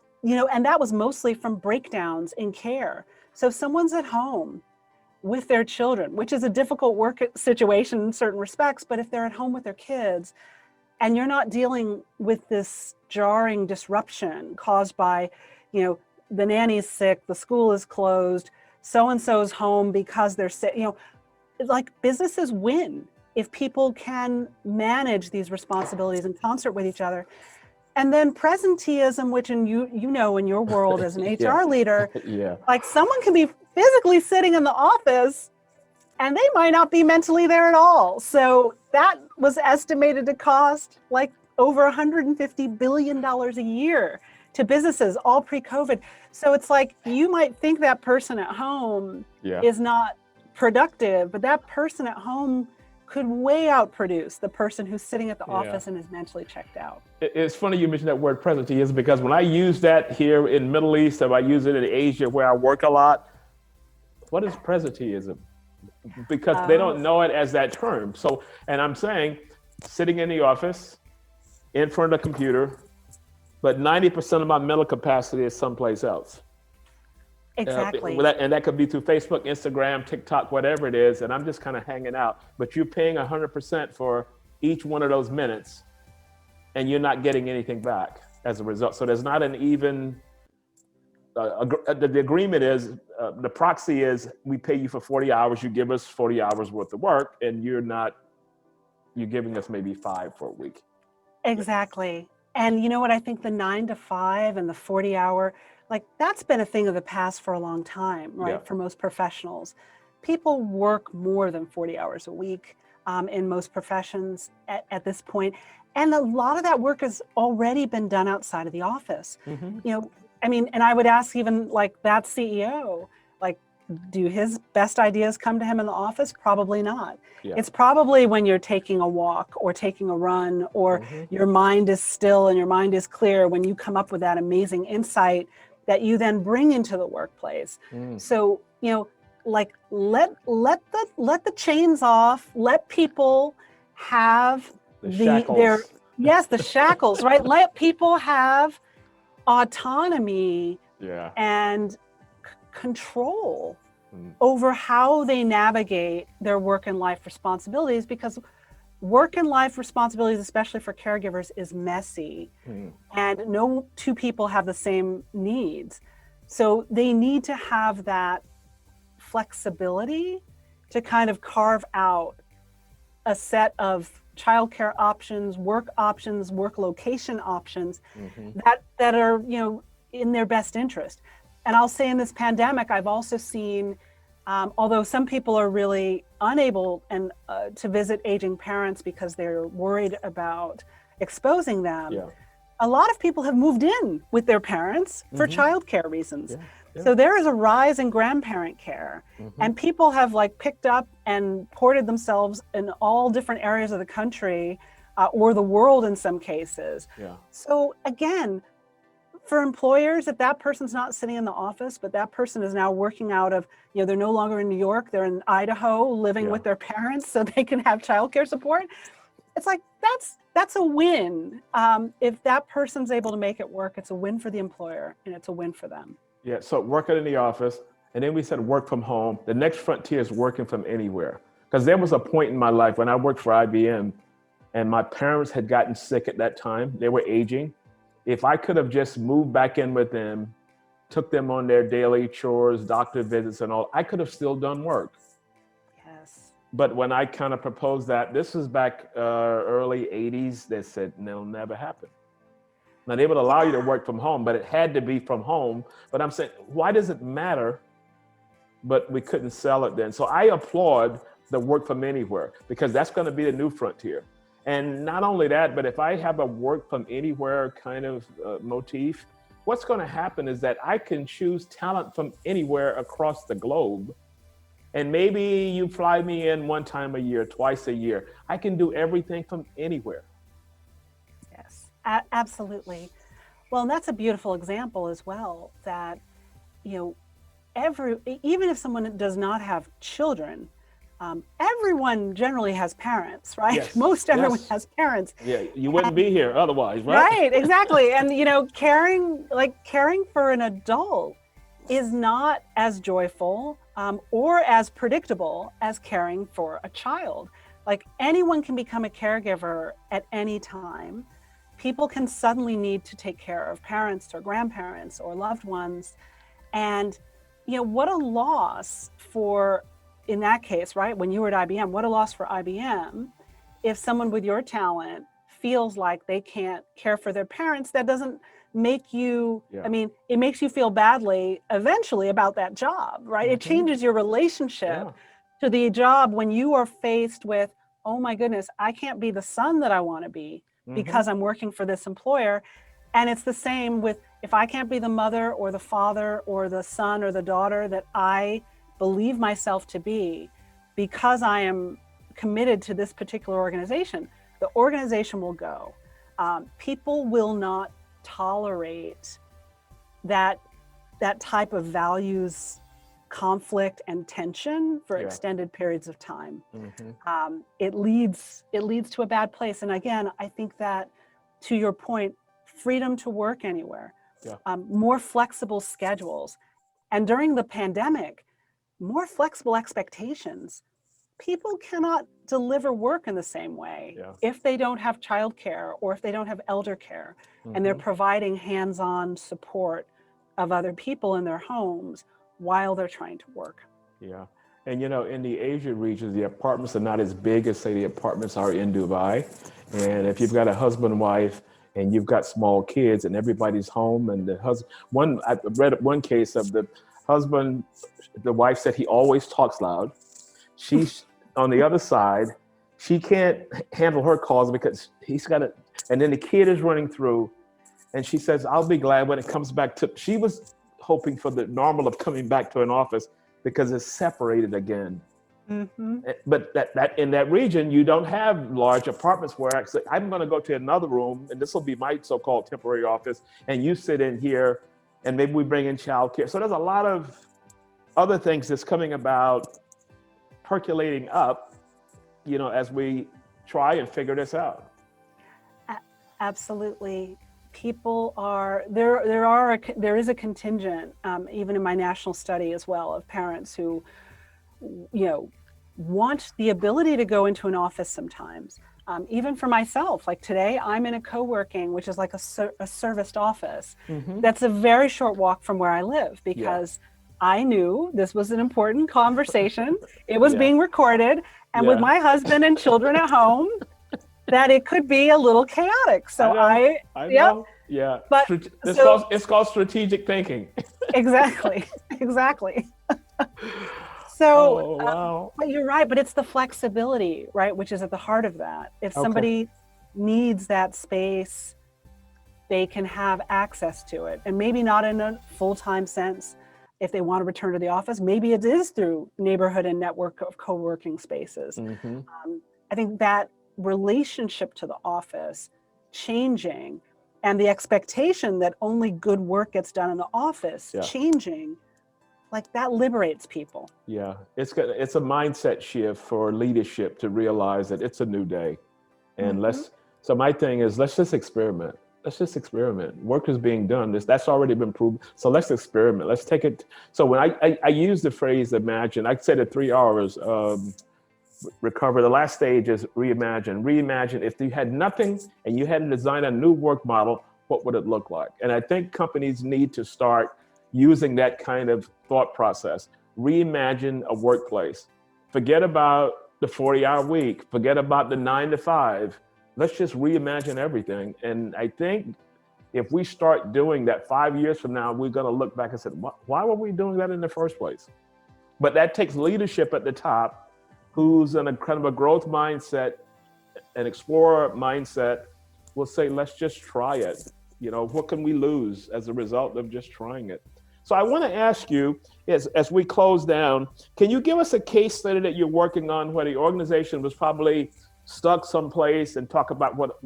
that was mostly from breakdowns in care. So if someone's at home with their children, which is a difficult work situation in certain respects, but if they're at home with their kids and you're not dealing with this jarring disruption caused by, the nanny's sick, the school is closed, so-and-so's home because they're sick, like businesses win if people can manage these responsibilities in concert with each other. And then presenteeism, which in in your world as an HR leader, like someone can be physically sitting in the office and they might not be mentally there at all. So that was estimated to cost like over $150 billion a year to businesses, all pre-COVID. So it's like, you might think that person at home is not productive, but that person at home could way outproduce the person who's sitting at the office and is mentally checked out. It's funny you mentioned that word presenteeism, because when I use that here in Middle East, if I use it in Asia where I work a lot, what is presenteeism? Because they don't know it as that term. So, and I'm saying, sitting in the office, in front of the computer, but 90% of my mental capacity is someplace else. Exactly. And that could be through Facebook, Instagram, TikTok, whatever it is. And I'm just kind of hanging out, but you're paying 100% for each one of those minutes and you're not getting anything back as a result. So there's not an even, the agreement is, the proxy is we pay you for 40 hours, you give us 40 hours worth of work, and you're giving us maybe 5 for a week. Exactly. And you know what, I think the 9 to 5 and the 40-hour, like that's been a thing of the past for a long time, right? For most professionals. People work more than 40 hours a week in most professions at this point. And a lot of that work has already been done outside of the office. And I would ask even like that CEO, like, do his best ideas come to him in the office? Probably not. It's probably when you're taking a walk or taking a run or your mind is still and your mind is clear, when you come up with that amazing insight that you then bring into the workplace. So, like let the chains off, let people have the shackles, right? Let people have autonomy and control over how they navigate their work and life responsibilities, because work and life responsibilities, especially for caregivers, is messy and no two people have the same needs. So they need to have that flexibility to kind of carve out a set of childcare options, work location options Mm-hmm. that are, in their best interest. And I'll say in this pandemic, I've also seen, although some people are really unable to visit aging parents because they're worried about exposing them, Yeah. a lot of people have moved in with their parents for Mm-hmm. childcare reasons. Yeah. Yeah. So there is a rise in grandparent care, Mm-hmm. and people have picked up and ported themselves in all different areas of the country or the world in some cases. Yeah. So again, for employers, if that person's not sitting in the office, but that person is now working out of, they're no longer in New York, they're in Idaho living Yeah. with their parents so they can have childcare support. It's like, that's a win. If that person's able to make it work, it's a win for the employer and it's a win for them. Yeah. So working in the office, and then we said work from home. The next frontier is working from anywhere. Because there was a point in my life when I worked for IBM and my parents had gotten sick at that time. They were aging. If I could have just moved back in with them, took them on their daily chores, doctor visits and all, I could have still done work. Yes. But when I kind of proposed that, this was back early 80s, they said, no, it'll never happen. Now they would allow you to work from home, but it had to be from home. But I'm saying, why does it matter? But we couldn't sell it then. So I applaud the work from anywhere because that's going to be the new frontier. And not only that, but if I have a work from anywhere kind of motif, what's going to happen is that I can choose talent from anywhere across the globe. And maybe you fly me in one time a year, twice a year. I can do everything from anywhere. Yes, absolutely. Well, and that's a beautiful example as well that, even if someone does not have children, everyone generally has parents, right? Yes. Most everyone Yes. has parents. Yeah, you wouldn't be here otherwise, right? Right, exactly. And caring for an adult is not as joyful or as predictable as caring for a child. Like anyone can become a caregiver at any time. People can suddenly need to take care of parents or grandparents or loved ones. And what a loss for, in that case, right, when you were at IBM, what a loss for IBM if someone with your talent feels like they can't care for their parents. That doesn't make you, it makes you feel badly eventually about that job, right? Mm-hmm. It changes your relationship to the job when you are faced with, oh my goodness, I can't be the son that I want to be because I'm working for this employer. And it's the same with, if I can't be the mother or the father or the son or the daughter that I believe myself to be because I am committed to this particular organization, the organization will go. People will not tolerate that type of values conflict and tension for extended periods of time. It leads to a bad place. And again, I think that, to your point, freedom to work anywhere, more flexible schedules, and during the pandemic, more flexible expectations. People cannot deliver work in the same way if they don't have childcare or if they don't have elder care and they're providing hands-on support of other people in their homes while they're trying to work. Yeah. And in the Asia regions, the apartments are not as big as, say, the apartments are in Dubai. And if you've got a husband and wife and you've got small kids and everybody's home and the husband, I read one case of the husband, the wife said he always talks loud. She's on the other side. She can't handle her calls because he's got it. And then the kid is running through and she says, I'll be glad when it comes back to, she was hoping for the normal of coming back to an office because it's separated again. But that in that region, you don't have large apartments where actually I'm going to go to another room and this will be my so-called temporary office and you sit in here and maybe we bring in childcare. So there's a lot of other things that's coming about, percolating up, as we try and figure this out. Absolutely. People are, there is a contingent, even in my national study as well, of parents who, want the ability to go into an office sometimes. Even for myself, like today, I'm in a co-working, which is like a serviced office. That's a very short walk from where I live because I knew this was an important conversation. It was being recorded. And with my husband and children at home, that it could be a little chaotic. So I yep. know. Yeah. But It's called strategic thinking. Exactly. So, Oh, wow. but you're right, but it's the flexibility, right, which is at the heart of that. If somebody needs that space, they can have access to it, and maybe not in a full-time sense. If they want to return to the office, maybe it is through neighborhood and network of co-working spaces. Mm-hmm. I think that relationship to the office changing, and the expectation that only good work gets done in the office changing, like that liberates people. Yeah, it's a mindset shift for leadership to realize that it's a new day, and so my thing is, let's just experiment. Let's just experiment. Work is being done. That's already been proven. So let's experiment. Let's take it. So when I use the phrase imagine, I said it 3 hours. Recover. The last stage is reimagine. Reimagine. If you had nothing and you had to design a new work model, what would it look like? And I think companies need to start using that kind of thought process. Reimagine a workplace. Forget about the 40-hour week. Forget about the 9 to 5. Let's just reimagine everything. And I think if we start doing that 5 years from now, we're going to look back and say, why were we doing that in the first place? But that takes leadership at the top, who's in a kind of a growth mindset, an explorer mindset, will say, let's just try it. What can we lose as a result of just trying it? So I want to ask you, as we close down, can you give us a case study that you're working on where the organization was probably stuck someplace, and talk about what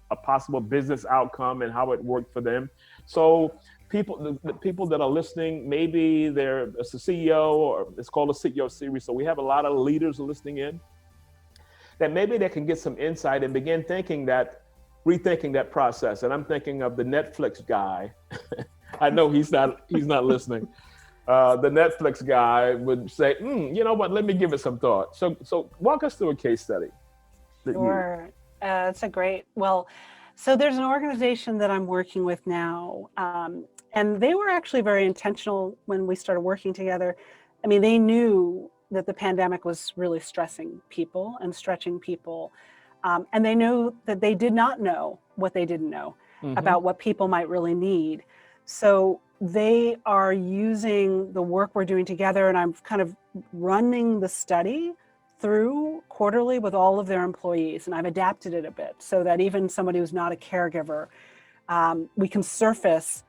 a possible business outcome and how it worked for them? So the people that are listening, maybe it's a CEO, or it's called a CEO series. So we have a lot of leaders listening in, that maybe they can get some insight and begin rethinking that process. And I'm thinking of the Netflix guy. I know he's not listening. The Netflix guy would say, you know what, let me give it some thought. So walk us through a case study. Sure. It's a great, so there's an organization that I'm working with now, and they were actually very intentional when we started working together. I mean, they knew that the pandemic was really stressing people and stretching people, and they knew that they did not know what they didn't know about what people might really need. So they are using the work we're doing together, and I'm kind of running the study through quarterly with all of their employees. And I've adapted it a bit so that even somebody who's not a caregiver, we can surface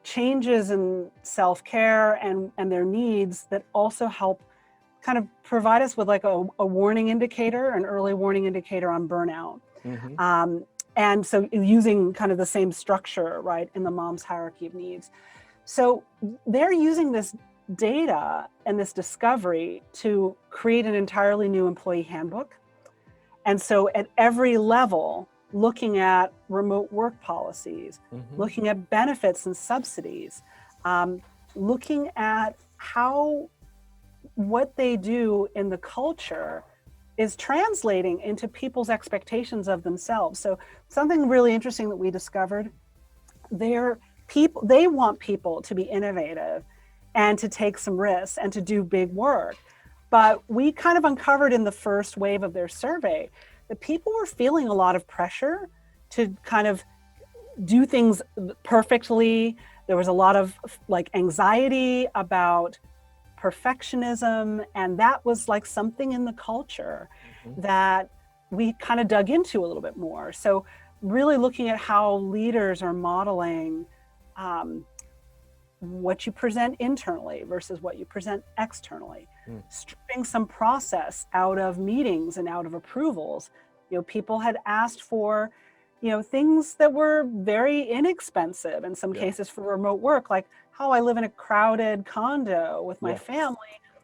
changes in self-care and their needs that also help kind of provide us with like a warning indicator, an early warning indicator on burnout. And so using kind of the same structure, right, in the mom's hierarchy of needs. So they're using this data and this discovery to create an entirely new employee handbook. And so at every level, looking at remote work policies, looking at benefits and subsidies, looking at how what they do in the culture is translating into people's expectations of themselves. So something really interesting that we discovered, they want people to be innovative and to take some risks and to do big work. But we kind of uncovered in the first wave of their survey that people were feeling a lot of pressure to kind of do things perfectly. There was a lot of like anxiety about perfectionism, and that was like something in the culture that we kind of dug into a little bit more. So really looking at how leaders are modeling what you present internally versus what you present externally, stripping some process out of meetings and out of approvals. People had asked for, things that were very inexpensive in some cases for remote work, like how I live in a crowded condo with my family.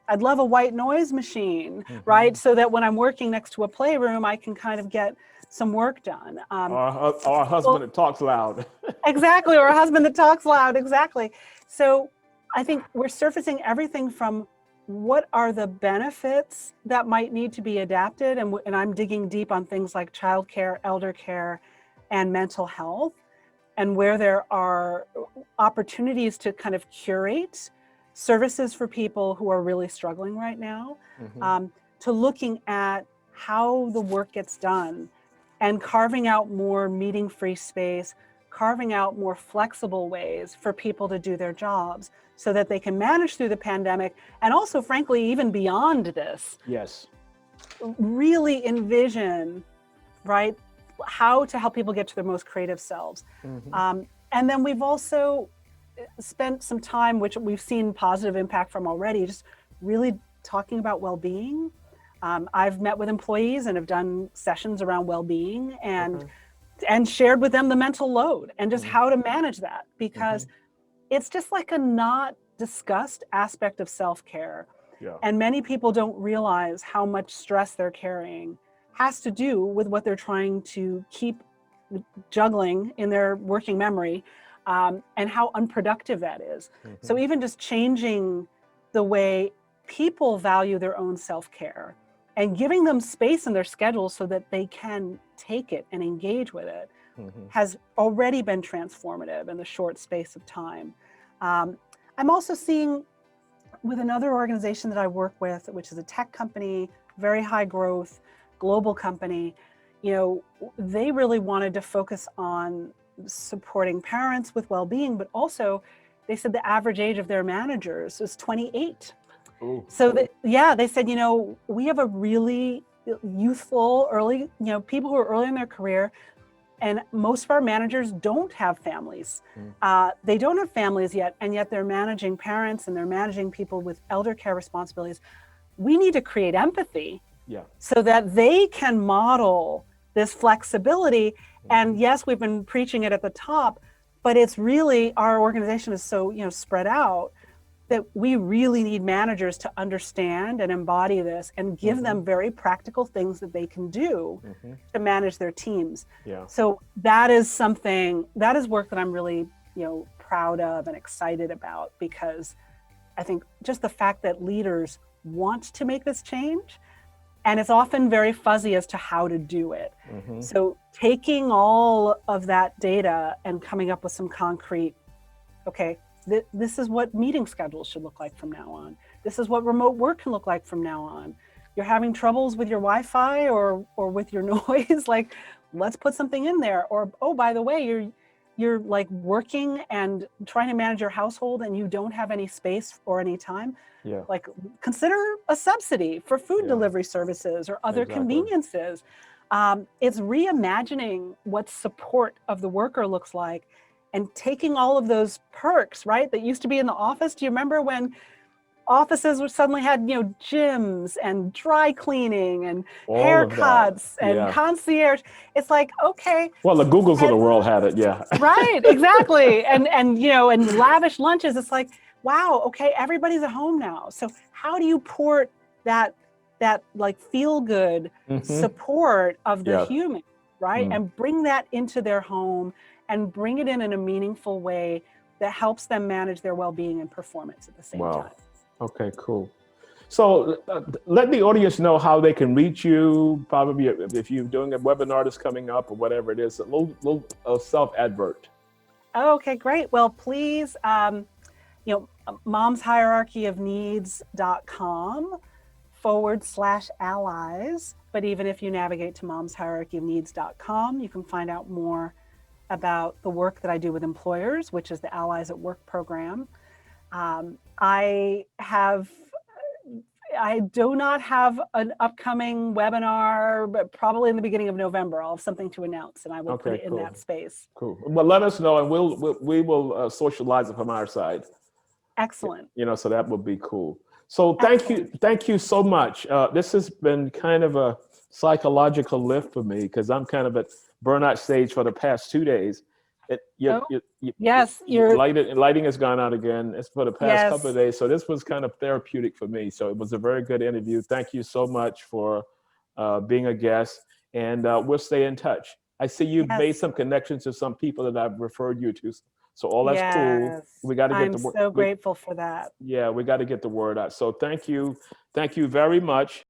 I'd love a white noise machine, right? So that when I'm working next to a playroom, I can kind of get some work done. Or a husband that talks loud. Exactly, or a husband that talks loud, exactly. So I think we're surfacing everything from what are the benefits that might need to be adapted, and I'm digging deep on things like childcare, elder care, and mental health, and where there are opportunities to kind of curate services for people who are really struggling right now, to looking at how the work gets done and carving out more meeting-free space, carving out more flexible ways for people to do their jobs so that they can manage through the pandemic, and also, frankly, even beyond this. Yes. Really envision, right, how to help people get to their most creative selves. And then we've also spent some time, which we've seen positive impact from already, just really talking about well-being. I've met with employees and have done sessions around well-being and shared with them the mental load and just how to manage that, because it's just like a not discussed aspect of self-care. Yeah. And many people don't realize how much stress they're carrying has to do with what they're trying to keep juggling in their working memory, and how unproductive that is. So even just changing the way people value their own self-care and giving them space in their schedule so that they can take it and engage with it has already been transformative in the short space of time. I'm also seeing with another organization that I work with, which is a tech company, very high growth, global company, you know, they really wanted to focus on supporting parents with well-being, but also they said the average age of their managers was 28. Ooh. So they said, you know, we have a really youthful, early, you know, people who are early in their career, and most of our managers don't have families. They don't have families yet, and yet they're managing parents and they're managing people with elder care responsibilities. We need to create empathy so that they can model this flexibility. And yes, we've been preaching it at the top, but it's really, our organization is so, you know, spread out that we really need managers to understand and embody this and give them very practical things that they can do to manage their teams. So that is something, that is work that I'm really, you know, proud of and excited about, because I think just the fact that leaders want to make this change, and it's often very fuzzy as to how to do it. So taking all of that data and coming up with some concrete, okay, this is what meeting schedules should look like from now on. This is what remote work can look like from now on. You're having troubles with your Wi-Fi or with your noise, like, let's put something in there. Or, oh, by the way, you're like working and trying to manage your household and you don't have any space or any time. Like, consider a subsidy for food delivery services or other conveniences. It's reimagining what support of the worker looks like, and taking all of those perks, right, that used to be in the office. Do you remember when offices suddenly had, you know, gyms and dry cleaning and all haircuts and concierge? It's like, okay. Well, the Googles of the world had it, Right, exactly. And you know, and lavish lunches. It's like, wow, okay, everybody's at home now. So how do you port that like feel good support of the human, right? And bring that into their home and bring it in a meaningful way that helps them manage their well-being and performance at the same time. Okay, cool. So let the audience know how they can reach you, probably if you're doing a webinar that's coming up or whatever it is, a little self-advert. Okay, great. Well, please, you know, momshierarchyofneeds.com/allies. But even if you navigate to momshierarchyofneeds.com, you can find out more about the work that I do with employers, which is the Allies at Work program. I do not have an upcoming webinar, but probably in the beginning of November, I'll have something to announce, and I will put it in that space. Cool. Well, let us know, and we will socialize it from our side. Excellent. You know, so that would be cool. So thank you so much. This has been kind of a psychological lift for me, because I'm kind of at burnout stage for the past 2 days. Lighting has gone out again. It's for the past couple of days. So this was kind of therapeutic for me. So it was a very good interview. Thank you so much for being a guest, and we'll stay in touch. I see you've made some connections to some people that I've referred you to. So all that's cool. We got to get the word. I'm so grateful for that. Yeah, we got to get the word out. So thank you very much.